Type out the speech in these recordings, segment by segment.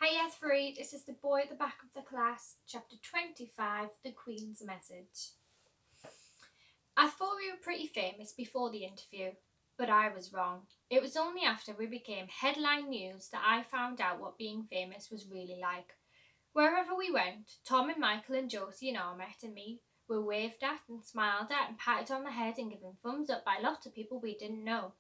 Hi F3, this is the boy at the back of the class, chapter 25, The Queen's Message. I thought we were pretty famous before the interview, but I was wrong. It was only after we became headline news that I found out what being famous was really like. Wherever we went, Tom and Michael and Josie and Armette and me were waved at and smiled at and patted on the head and given thumbs up by lots of people we didn't know.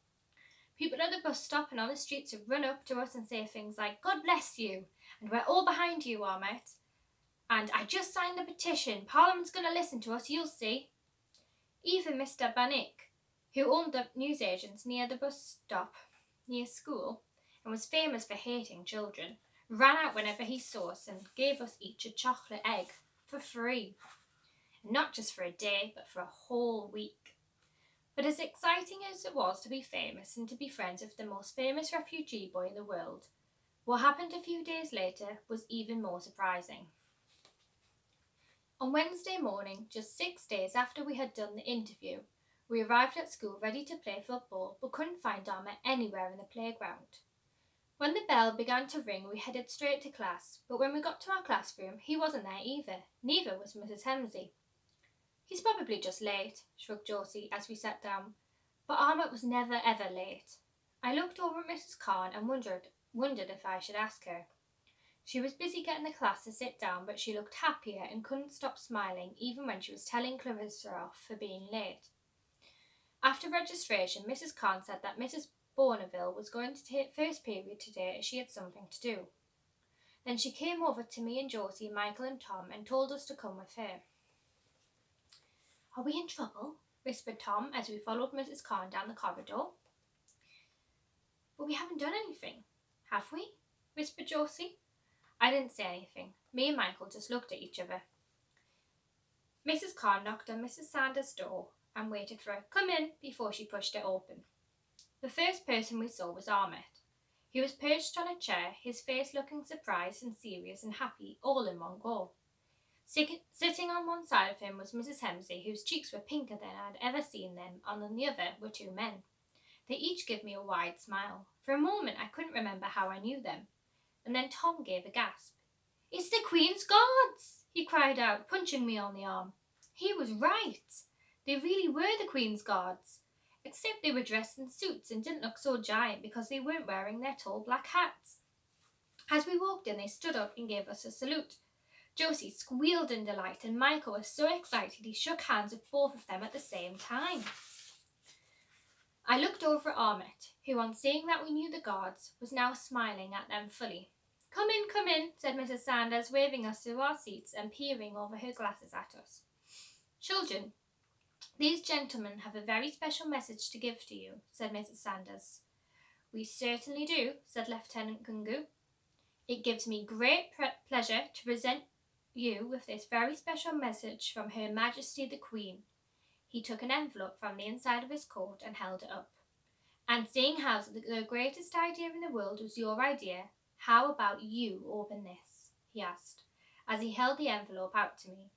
People at the bus stop and on the streets would run up to us and say things like, "God bless you," and "We're all behind you, Armette," and "I just signed the petition. Parliament's going to listen to us, you'll see." Even Mr. Bannick, who owned the newsagents near the bus stop near school and was famous for hating children, ran out whenever he saw us and gave us each a chocolate egg for free. And not just for a day, but for a whole week. But as exciting as it was to be famous and to be friends with the most famous refugee boy in the world, what happened a few days later was even more surprising. On Wednesday morning, just 6 days after we had done the interview, we arrived at school ready to play football but couldn't find Armette anywhere in the playground. When the bell began to ring, we headed straight to class, but when we got to our classroom, he wasn't there either. Neither was Mrs. Hemsley. "He's probably just late," shrugged Josie as we sat down, but Armette was never ever late. I looked over at Mrs. Khan and wondered if I should ask her. She was busy getting the class to sit down, but she looked happier and couldn't stop smiling even when she was telling Clarissa off for being late. After registration, Mrs. Khan said that Mrs. Bourneville was going to take first period today as she had something to do. Then she came over to me and Josie, Michael and Tom and told us to come with her. "Are we in trouble?" whispered Tom as we followed Mrs. Khan down the corridor. "But we haven't done anything, have we?" whispered Josie. I didn't say anything. Me and Michael just looked at each other. Mrs. Khan knocked on Mrs. Sanders' door and waited for her "come in" before she pushed it open. The first person we saw was Armette. He was perched on a chair, his face looking surprised and serious and happy all in one go. Sitting on one side of him was Mrs. Hemsley, whose cheeks were pinker than I had ever seen them, and on the other were two men. They each gave me a wide smile. For a moment I couldn't remember how I knew them, and then Tom gave a gasp. "It's the Queen's Guards!" he cried out, punching me on the arm. He was right. They really were the Queen's Guards, except they were dressed in suits and didn't look so giant because they weren't wearing their tall black hats. As we walked in, they stood up and gave us a salute. Josie squealed in delight, and Michael was so excited he shook hands with both of them at the same time. I looked over at Armette, who, on seeing that we knew the guards, was now smiling at them fully. Come in," said Mrs. Sanders, waving us to our seats and peering over her glasses at us. "Children, these gentlemen have a very special message to give to you," said Mrs. Sanders. "We certainly do," said Lieutenant Gungu. "It gives me great pleasure to present you with this very special message from Her Majesty the Queen." He took an envelope from the inside of his coat and held it up. "And seeing how the greatest idea in the world was your idea, how about you open this?" he asked, as he held the envelope out to me.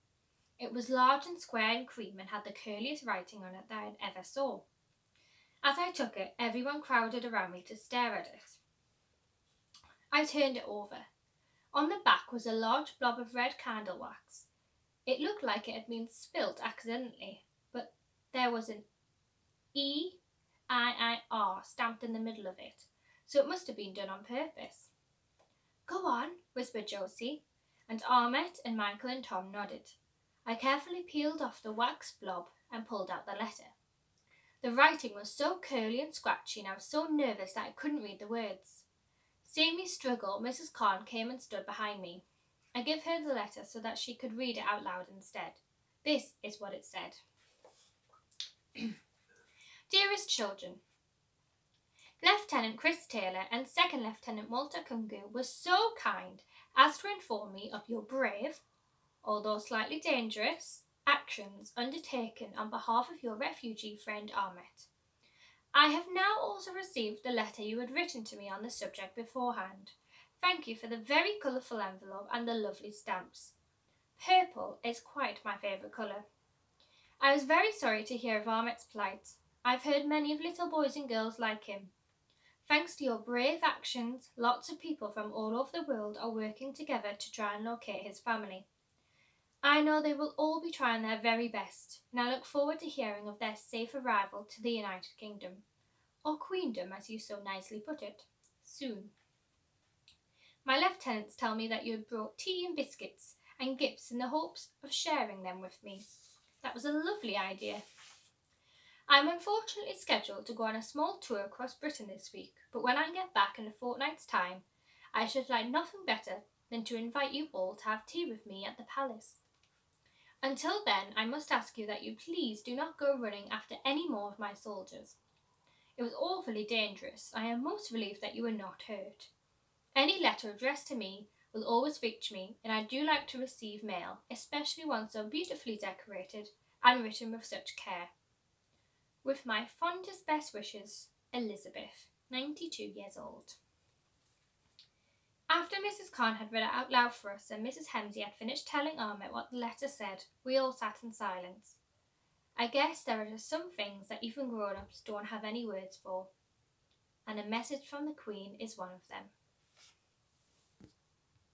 It was large and square and cream and had the curliest writing on it that I ever saw. As I took it, everyone crowded around me to stare at it. I turned it over. On the back was a large blob of red candle wax. It looked like it had been spilt accidentally, but there was an E-I-I-R stamped in the middle of it, so it must have been done on purpose. "Go on," whispered Josie, and Armette and Michael and Tom nodded. I carefully peeled off the wax blob and pulled out the letter. The writing was so curly and scratchy, and I was so nervous that I couldn't read the words. Seeing me struggle, Mrs. Khan came and stood behind me. I gave her the letter so that she could read it out loud instead. This is what it said. "Dearest children, Lieutenant Chris Taylor and Second Lieutenant Walter Kungu were so kind as to inform me of your brave, although slightly dangerous, actions undertaken on behalf of your refugee friend Armette. I have now also received the letter you had written to me on the subject beforehand. Thank you for the very colourful envelope and the lovely stamps. Purple is quite my favourite colour. I was very sorry to hear of Armette's plight. I've heard many of little boys and girls like him. Thanks to your brave actions, lots of people from all over the world are working together to try and locate his family. I know they will all be trying their very best, and I look forward to hearing of their safe arrival to the United Kingdom, or Queendom as you so nicely put it, soon. My lieutenants tell me that you had brought tea and biscuits and gifts in the hopes of sharing them with me. That was a lovely idea. I am unfortunately scheduled to go on a small tour across Britain this week, but when I get back in a fortnight's time, I should like nothing better than to invite you all to have tea with me at the palace. Until then, I must ask you that you please do not go running after any more of my soldiers. It was awfully dangerous. I am most relieved that you were not hurt. Any letter addressed to me will always reach me, and I do like to receive mail, especially one so beautifully decorated and written with such care. With my fondest best wishes, Elizabeth, 92 years old. After Mrs. Khan had read it out loud for us and Mrs. Hemsey had finished telling Ahmet what the letter said, we all sat in silence. I guess there are just some things that even grown-ups don't have any words for, and a message from the Queen is one of them.